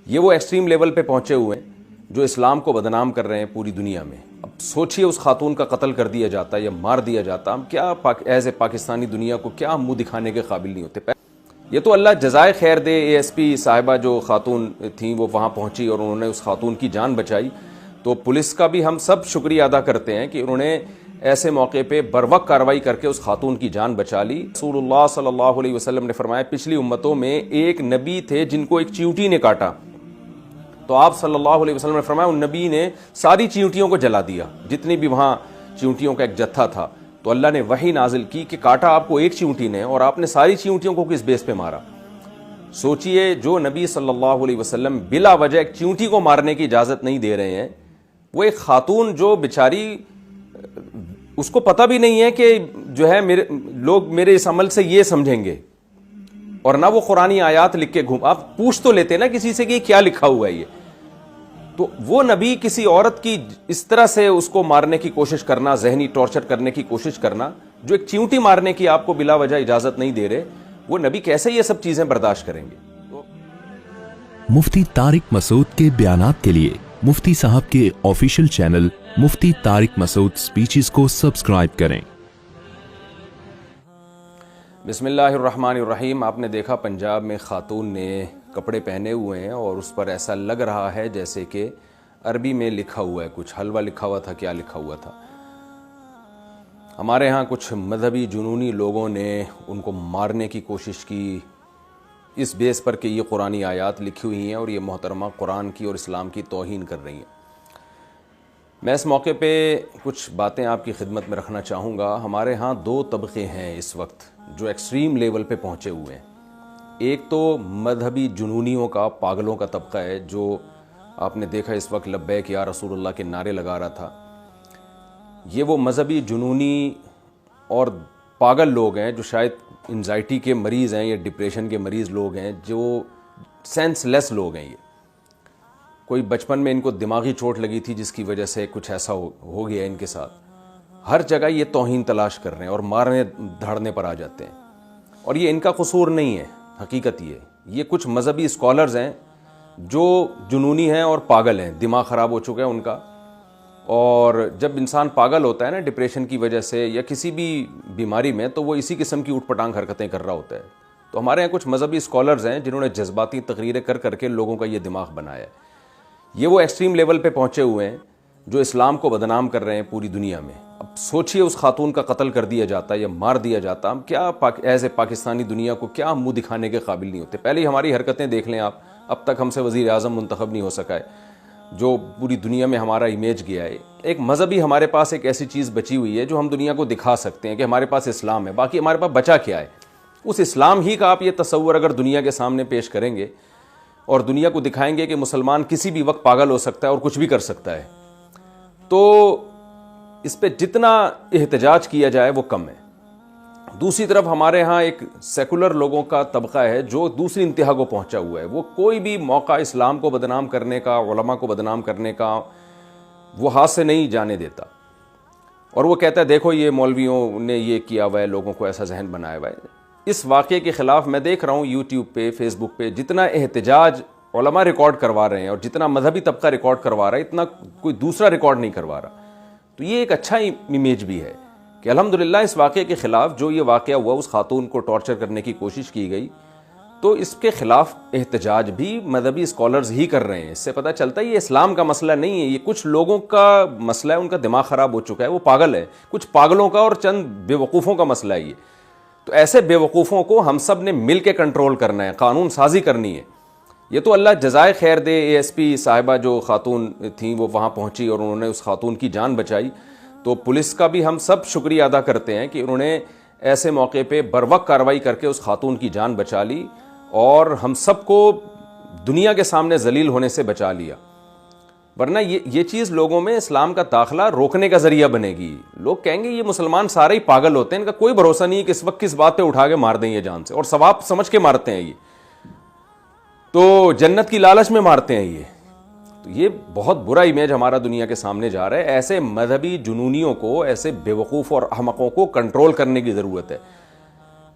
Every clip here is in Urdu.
یہ وہ ایکسٹریم لیول پہ پہنچے ہوئے ہیں جو اسلام کو بدنام کر رہے ہیں پوری دنیا میں. اب سوچئے اس خاتون کا قتل کر دیا جاتا یا مار دیا جاتا، ہم کیا ایز اے پاکستانی دنیا کو کیا منہ دکھانے کے قابل نہیں ہوتے. یہ تو اللہ جزائے خیر دے، اے ایس پی صاحبہ جو خاتون تھیں وہ وہاں پہنچی اور انہوں نے اس خاتون کی جان بچائی. تو پولیس کا بھی ہم سب شکریہ ادا کرتے ہیں کہ انہوں نے ایسے موقع پہ بروقت کارروائی کر کے اس خاتون کی جان بچا لی. رسول اللہ صلی اللہ علیہ وسلم نے فرمایا پچھلی امتوں میں ایک نبی تھے جن کو ایک چیونٹی نے کاٹا، تو آپ صلی اللہ علیہ وسلم نے فرمایا ان نبی نے ساری چیونٹیوں کو جلا دیا، جتنی بھی وہاں چیونٹیوں کا ایک جتھا تھا. تو اللہ نے وحی نازل کی کہ کاٹا آپ کو ایک چیونٹی نے اور آپ نے ساری چیونٹیوں کو کس بیس پہ مارا. سوچئے جو نبی صلی اللہ علیہ وسلم بلا وجہ ایک چیونٹی کو مارنے کی اجازت نہیں دے رہے ہیں، وہ ایک خاتون جو بیچاری اس کو پتہ بھی نہیں ہے کہ جو ہے لوگ میرے اس عمل سے یہ سمجھیں گے، اور نہ وہ قرآنی آیات لکھ کے آپ پوچھ تو لیتے نا کسی سے کہ کیا لکھا ہوا ہے یہ. تو وہ نبی کسی عورت کی اس طرح سے اس کو مارنے کی کوشش کرنا، ذہنی ٹارچر کرنے کی کوشش کرنا، جو ایک چیونٹی مارنے کی آپ کو بلا وجہ اجازت نہیں دے رہے، وہ نبی کیسے یہ سب چیزیں برداشت کریں گے؟ مفتی طارق مسعود کے بیانات کے لیے مفتی صاحب کے آفیشیل چینل مفتی طارق مسعود سپیچز کو سبسکرائب کریں. بسم اللہ الرحمن الرحیم. آپ نے دیکھا پنجاب میں خاتون نے کپڑے پہنے ہوئے ہیں اور اس پر ایسا لگ رہا ہے جیسے کہ عربی میں لکھا ہوا ہے، کچھ حلوہ لکھا ہوا تھا، کیا لکھا ہوا تھا. ہمارے ہاں کچھ مذہبی جنونی لوگوں نے ان کو مارنے کی کوشش کی اس بیس پر کہ یہ قرآنی آیات لکھی ہوئی ہیں اور یہ محترمہ قرآن کی اور اسلام کی توہین کر رہی ہیں. میں اس موقع پہ کچھ باتیں آپ کی خدمت میں رکھنا چاہوں گا. ہمارے ہاں دو طبقے ہیں اس وقت جو ایکسٹریم لیول پہ پہنچے ہوئے ہیں. ایک تو مذہبی جنونیوں کا، پاگلوں کا طبقہ ہے جو آپ نے دیکھا اس وقت لبیک یا رسول اللہ کے نعرے لگا رہا تھا. یہ وہ مذہبی جنونی اور پاگل لوگ ہیں جو شاید انزائٹی کے مریض ہیں یا ڈپریشن کے مریض لوگ ہیں، جو سینس لیس لوگ ہیں. یہ کوئی بچپن میں ان کو دماغی چوٹ لگی تھی جس کی وجہ سے کچھ ایسا ہو گیا ان کے ساتھ. ہر جگہ یہ توہین تلاش کر رہے ہیں اور مارنے دھاڑنے پر آ جاتے ہیں. اور یہ ان کا قصور نہیں ہے، حقیقت یہ کچھ مذہبی اسکالرز ہیں جو جنونی ہیں اور پاگل ہیں، دماغ خراب ہو چکا ہے ان کا. اور جب انسان پاگل ہوتا ہے نا ڈپریشن کی وجہ سے یا کسی بھی بیماری میں، تو وہ اسی قسم کی اوٹ پٹانگ حرکتیں کر رہا ہوتا ہے. تو ہمارے یہاں کچھ مذہبی اسکالرز ہیں جنہوں نے جذباتی تقریریں کر کے لوگوں کا یہ دماغ بنایا ہے. یہ وہ ایکسٹریم لیول پہ پہنچے ہوئے ہیں جو اسلام کو بدنام کر رہے ہیں پوری دنیا میں. اب سوچئے اس خاتون کا قتل کر دیا جاتا یا مار دیا جاتا، ہم کیا ایز اے پاکستانی دنیا کو کیا منہ دکھانے کے قابل نہیں ہوتے. پہلے ہی ہماری حرکتیں دیکھ لیں آپ، اب تک ہم سے وزیر اعظم منتخب نہیں ہو سکا ہے، جو پوری دنیا میں ہمارا امیج گیا ہے. ایک مذہبی ہمارے پاس ایک ایسی چیز بچی ہوئی ہے جو ہم دنیا کو دکھا سکتے ہیں کہ ہمارے پاس اسلام ہے. باقی ہمارے پاس بچا کیا ہے؟ اس اسلام ہی کا آپ یہ تصور اگر دنیا کے سامنے پیش کریں گے اور دنیا کو دکھائیں گے کہ مسلمان کسی بھی وقت پاگل ہو سکتا ہے اور کچھ بھی کر سکتا ہے، تو اس پہ جتنا احتجاج کیا جائے وہ کم ہے. دوسری طرف ہمارے ہاں ایک سیکولر لوگوں کا طبقہ ہے جو دوسری انتہا کو پہنچا ہوا ہے. وہ کوئی بھی موقع اسلام کو بدنام کرنے کا، علماء کو بدنام کرنے کا وہ ہاتھ سے نہیں جانے دیتا. اور وہ کہتا ہے دیکھو یہ مولویوں نے یہ کیا ہوا ہے، لوگوں کو ایسا ذہن بنایا ہوا ہے. اس واقعے کے خلاف میں دیکھ رہا ہوں یوٹیوب پہ، فیس بک پہ جتنا احتجاج علماء ریکارڈ کروا رہے ہیں اور جتنا مذہبی طبقہ ریکارڈ کروا رہا ہے، اتنا کوئی دوسرا ریکارڈ نہیں کروا رہا. تو یہ ایک اچھا امیج بھی ہے کہ الحمدللہ اس واقعے کے خلاف، جو یہ واقعہ ہوا اس خاتون کو ٹارچر کرنے کی کوشش کی گئی، تو اس کے خلاف احتجاج بھی مذہبی اسکالرز ہی کر رہے ہیں. اس سے پتہ چلتا ہے یہ اسلام کا مسئلہ نہیں ہے، یہ کچھ لوگوں کا مسئلہ ہے، ان کا دماغ خراب ہو چکا ہے، وہ پاگل ہے. کچھ پاگلوں کا اور چند بے وقوفوں کا مسئلہ ہے یہ. تو ایسے بے وقوفوں کو ہم سب نے مل کے کنٹرول کرنا ہے، قانون سازی کرنی ہے. یہ تو اللہ جزائے خیر دے، اے ایس پی صاحبہ جو خاتون تھیں وہ وہاں پہنچی اور انہوں نے اس خاتون کی جان بچائی. تو پولیس کا بھی ہم سب شکریہ ادا کرتے ہیں کہ انہوں نے ایسے موقع پہ بروقت کارروائی کر کے اس خاتون کی جان بچا لی اور ہم سب کو دنیا کے سامنے ذلیل ہونے سے بچا لیا. ورنہ یہ چیز لوگوں میں اسلام کا داخلہ روکنے کا ذریعہ بنے گی. لوگ کہیں گے یہ مسلمان سارے ہی پاگل ہوتے ہیں، ان کا کوئی بھروسہ نہیں ہے کہ اس وقت کس بات پہ اٹھا کے مار دیں یہ جان سے، اور ثواب سمجھ کے مارتے ہیں یہ، تو جنت کی لالچ میں مارتے ہیں یہ. تو یہ بہت برا امیج ہمارا دنیا کے سامنے جا رہا ہے. ایسے مذہبی جنونیوں کو، ایسے بے وقوف اور احمقوں کو کنٹرول کرنے کی ضرورت ہے.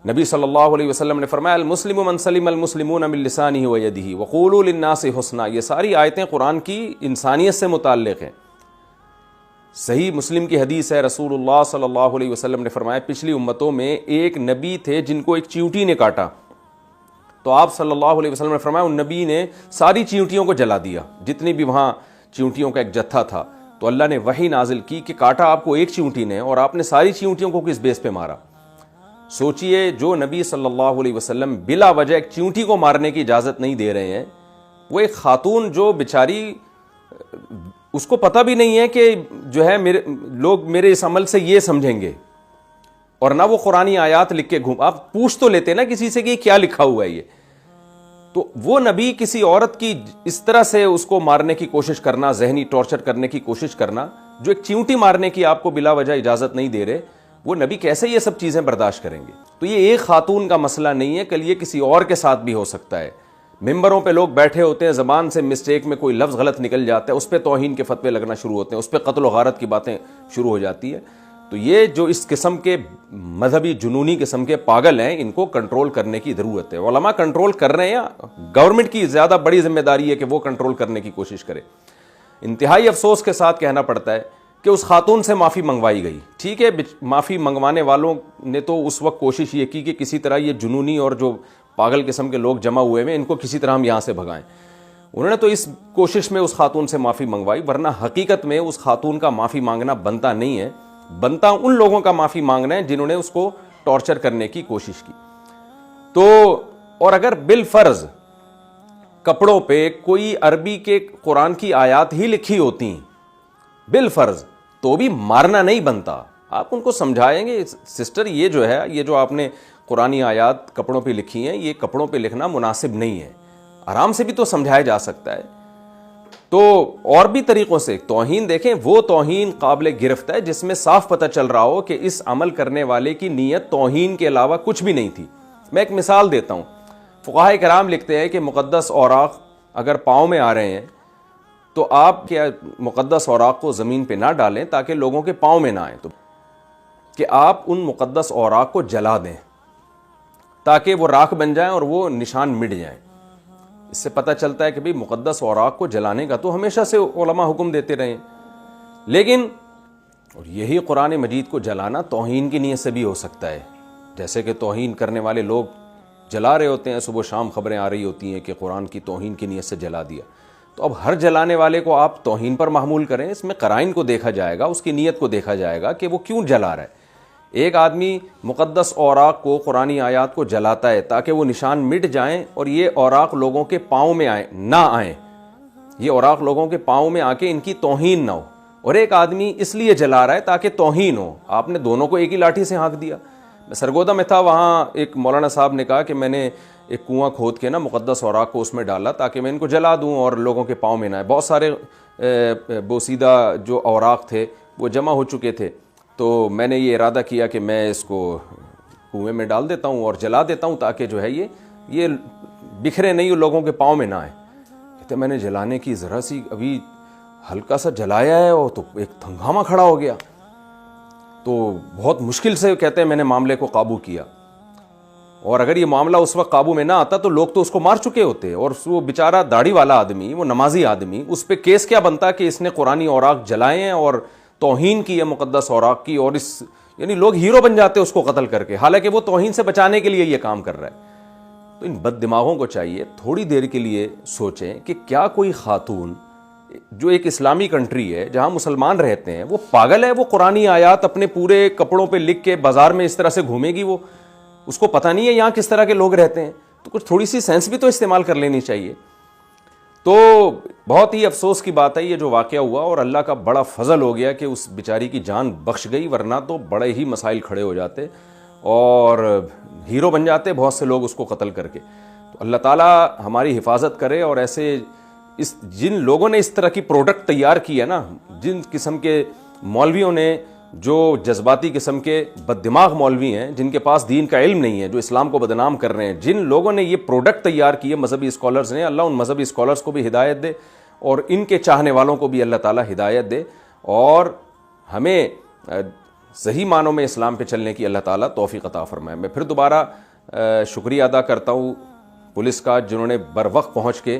نبی صلی اللہ علیہ وسلم نے فرمایا المسلم من سلم المسلمون من لسانہ و یدہ وقولوا للناس حسنا. یہ ساری آیتیں قرآن کی انسانیت سے متعلق ہیں. صحیح مسلم کی حدیث ہے, رسول اللہ صلی اللہ علیہ وسلم نے فرمایا پچھلی امتوں میں ایک نبی تھے جن کو ایک چیونٹی نے کاٹا, تو آپ صلی اللہ علیہ وسلم نے فرمایا ان نبی نے ساری چیونٹیوں کو جلا دیا, جتنی بھی وہاں چیونٹیوں کا ایک جتھا تھا. تو اللہ نے وحی نازل کی کہ کاٹا آپ کو ایک چیونٹی نے اور آپ نے ساری چیونٹیوں کو کس بیس پہ مارا. سوچئے جو نبی صلی اللہ علیہ وسلم بلا وجہ ایک چیونٹی کو مارنے کی اجازت نہیں دے رہے ہیں, وہ ایک خاتون جو بیچاری اس کو پتہ بھی نہیں ہے کہ جو ہے لوگ میرے اس عمل سے یہ سمجھیں گے, اور نہ وہ قرآنی آیات لکھ کے آپ پوچھ تو لیتے نا کسی سے کہ کیا لکھا ہوا ہے یہ. تو وہ نبی کسی عورت کی اس طرح سے اس کو مارنے کی کوشش کرنا, ذہنی ٹارچر کرنے کی کوشش کرنا, جو ایک چیونٹی مارنے کی آپ کو بلا وجہ اجازت نہیں دے رہے, وہ نبی کیسے یہ سب چیزیں برداشت کریں گے؟ تو یہ ایک خاتون کا مسئلہ نہیں ہے, کل یہ کسی اور کے ساتھ بھی ہو سکتا ہے. ممبروں پہ لوگ بیٹھے ہوتے ہیں, زبان سے مسٹیک میں کوئی لفظ غلط نکل جاتا ہے, اس پہ توہین کے فتوے لگنا شروع ہوتے ہیں, اس پہ قتل و غارت کی باتیں شروع ہو جاتی ہے. تو یہ جو اس قسم کے مذہبی جنونی قسم کے پاگل ہیں, ان کو کنٹرول کرنے کی ضرورت ہے. علماء کنٹرول کر رہے ہیں, گورنمنٹ کی زیادہ بڑی ذمہ داری ہے کہ وہ کنٹرول کرنے کی کوشش کرے. انتہائی افسوس کے ساتھ کہنا پڑتا ہے کہ اس خاتون سے معافی منگوائی گئی. ٹھیک ہے, معافی منگوانے والوں نے تو اس وقت کوشش یہ کی کہ کسی طرح یہ جنونی اور جو پاگل قسم کے لوگ جمع ہوئے ہیں ان کو کسی طرح ہم یہاں سے بھگائیں. انہوں نے تو اس کوشش میں اس خاتون سے معافی منگوائی, ورنہ حقیقت میں اس خاتون کا معافی مانگنا بنتا نہیں ہے. بنتا ان لوگوں کا معافی مانگنا ہے جنہوں نے اس کو ٹارچر کرنے کی کوشش کی. تو اور اگر بالفرض کپڑوں پہ کوئی عربی کے قرآن کی آیات ہی لکھی ہوتی بالفرض, تو بھی مارنا نہیں بنتا. آپ ان کو سمجھائیں گے سسٹر یہ جو ہے, یہ جو آپ نے قرآنی آیات کپڑوں پہ لکھی ہیں, یہ کپڑوں پہ لکھنا مناسب نہیں ہے. آرام سے بھی تو سمجھایا جا سکتا ہے. تو اور بھی طریقوں سے توہین دیکھیں, وہ توہین قابل گرفت ہے جس میں صاف پتہ چل رہا ہو کہ اس عمل کرنے والے کی نیت توہین کے علاوہ کچھ بھی نہیں تھی. میں ایک مثال دیتا ہوں. فقہاء کرام لکھتے ہیں کہ مقدس اوراق اگر پاؤں میں آ رہے ہیں تو آپ کیا مقدس اوراق کو زمین پہ نہ ڈالیں تاکہ لوگوں کے پاؤں میں نہ آئیں, تو کہ آپ ان مقدس اوراق کو جلا دیں تاکہ وہ راکھ بن جائیں اور وہ نشان مٹ جائیں. اس سے پتہ چلتا ہے کہ بھئی مقدس اوراق کو جلانے کا تو ہمیشہ سے علماء حکم دیتے رہے, لیکن اور یہی قرآن مجید کو جلانا توہین کی نیت سے بھی ہو سکتا ہے. جیسے کہ توہین کرنے والے لوگ جلا رہے ہوتے ہیں, صبح شام خبریں آ رہی ہوتی ہیں کہ قرآن کی توہین کی نیت سے جلا دیا. تو اب ہر جلانے والے کو آپ توہین پر محمول کریں, اس میں قرائن کو دیکھا جائے گا, اس کی نیت کو دیکھا جائے گا کہ وہ کیوں جلا رہا ہے. ایک آدمی مقدس اوراق کو, قرآنی آیات کو جلاتا ہے تاکہ وہ نشان مٹ جائیں اور یہ اوراق لوگوں کے پاؤں میں نہ آئیں, یہ اوراق لوگوں کے پاؤں میں آ کے ان کی توہین نہ ہو. اور ایک آدمی اس لیے جلا رہا ہے تاکہ توہین ہو. آپ نے دونوں کو ایک ہی لاٹھی سے ہانک دیا. میں سرگودا میں تھا, وہاں ایک مولانا صاحب نے کہا کہ میں نے ایک کنواں کھود کے نا مقدس اوراق کو اس میں ڈالا تاکہ میں ان کو جلا دوں اور لوگوں کے پاؤں میں نہ آئے. بہت سارے بوسیدہ جو اوراق تھے وہ جمع ہو چکے تھے, تو میں نے یہ ارادہ کیا کہ میں اس کو کنویں میں ڈال دیتا ہوں اور جلا دیتا ہوں تاکہ جو ہے یہ بکھرے نہیں, لوگوں کے پاؤں میں نہ آئے. کہتے میں نے جلانے کی ذرا سی ابھی ہلکا سا جلایا ہے اور تو ایک ہنگامہ کھڑا ہو گیا. تو بہت مشکل سے کہتے ہیں میں نے معاملے کو قابو کیا, اور اگر یہ معاملہ اس وقت قابو میں نہ آتا تو لوگ تو اس کو مار چکے ہوتے, اور وہ بیچارہ داڑھی والا آدمی, وہ نمازی آدمی, اس پہ کیس کیا بنتا کہ اس نے قرآنی اوراق جلائے ہیں اور توہین کی ہے مقدس اوراق کی, اور اس یعنی لوگ ہیرو بن جاتے اس کو قتل کر کے, حالانکہ وہ توہین سے بچانے کے لیے یہ کام کر رہا ہے. تو ان بد دماغوں کو چاہیے تھوڑی دیر کے لیے سوچیں کہ کیا کوئی خاتون جو ایک اسلامی کنٹری ہے جہاں مسلمان رہتے ہیں وہ پاگل ہے؟ وہ قرآنی آیات اپنے پورے کپڑوں پہ لکھ کے بازار میں اس طرح سے گھومے گی؟ وہ اس کو پتہ نہیں ہے یہاں کس طرح کے لوگ رہتے ہیں؟ تو کچھ تھوڑی سی سینس بھی تو استعمال کر لینی چاہیے. تو بہت ہی افسوس کی بات ہے یہ جو واقعہ ہوا, اور اللہ کا بڑا فضل ہو گیا کہ اس بیچاری کی جان بخش گئی, ورنہ تو بڑے ہی مسائل کھڑے ہو جاتے اور ہیرو بن جاتے بہت سے لوگ اس کو قتل کر کے. تو اللہ تعالیٰ ہماری حفاظت کرے, اور ایسے جن لوگوں نے اس طرح کی پروڈکٹ تیار کی ہے نا, جن قسم کے مولویوں نے, جو جذباتی قسم کے بد دماغ مولوی ہیں جن کے پاس دین کا علم نہیں ہے, جو اسلام کو بدنام کر رہے ہیں, جن لوگوں نے یہ پروڈکٹ تیار کی ہے مذہبی اسکالرز نے, اللہ ان مذہبی اسکالرز کو بھی ہدایت دے اور ان کے چاہنے والوں کو بھی اللہ تعالیٰ ہدایت دے, اور ہمیں صحیح معنوں میں اسلام پہ چلنے کی اللہ تعالیٰ توفیق عطا فرمائے۔ میں پھر دوبارہ شکریہ ادا کرتا ہوں پولیس کا، جنہوں نے بر وقت پہنچ کے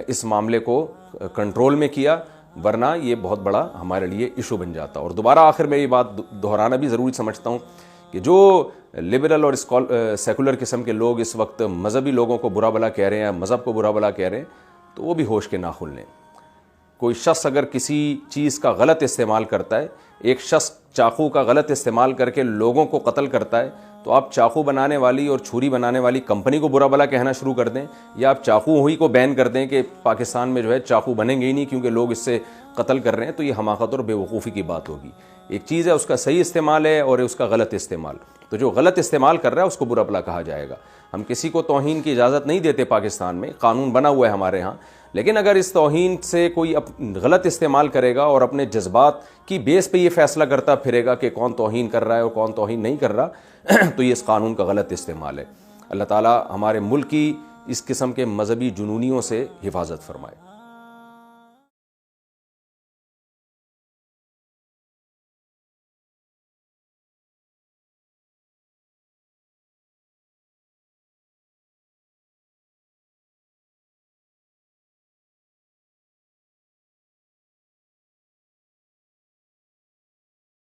اس معاملے کو کنٹرول میں کیا، ورنہ یہ بہت بڑا ہمارے لیے ایشو بن جاتا۔ اور دوبارہ آخر میں یہ بات دہرانا بھی ضروری سمجھتا ہوں کہ جو لبرل اور سیکولر قسم کے لوگ اس وقت مذہبی لوگوں کو برا بلا کہہ رہے ہیں، مذہب کو برا بلا کہہ رہے ہیں، تو وہ بھی ہوش کے ناخن لیں۔ کوئی شخص اگر کسی چیز کا غلط استعمال کرتا ہے، ایک شخص چاقو کا غلط استعمال کر کے لوگوں کو قتل کرتا ہے، تو آپ چاقو بنانے والی اور چھری بنانے والی کمپنی کو برا بلا کہنا شروع کر دیں، یا آپ چاقو ہوئی کو بین کر دیں کہ پاکستان میں جو ہے چاقو بنیں گے ہی نہیں کیونکہ لوگ اس سے قتل کر رہے ہیں، تو یہ حماقت اور بے وقوفی کی بات ہوگی۔ ایک چیز ہے اس کا صحیح استعمال ہے اور اس کا غلط استعمال، تو جو غلط استعمال کر رہا ہے اس کو برا بلا کہا جائے گا۔ ہم کسی کو توہین کی اجازت نہیں دیتے، پاکستان میں قانون بنا ہوا ہے ہمارے ہاں، لیکن اگر اس توہین سے کوئی غلط استعمال کرے گا اور اپنے جذبات کی بیس پہ یہ فیصلہ کرتا پھرے گا کہ کون توہین کر رہا ہے اور کون توہین نہیں کر رہا، تو یہ اس قانون کا غلط استعمال ہے۔ اللہ تعالیٰ ہمارے ملک کی اس قسم کے مذہبی جنونیوں سے حفاظت فرمائے۔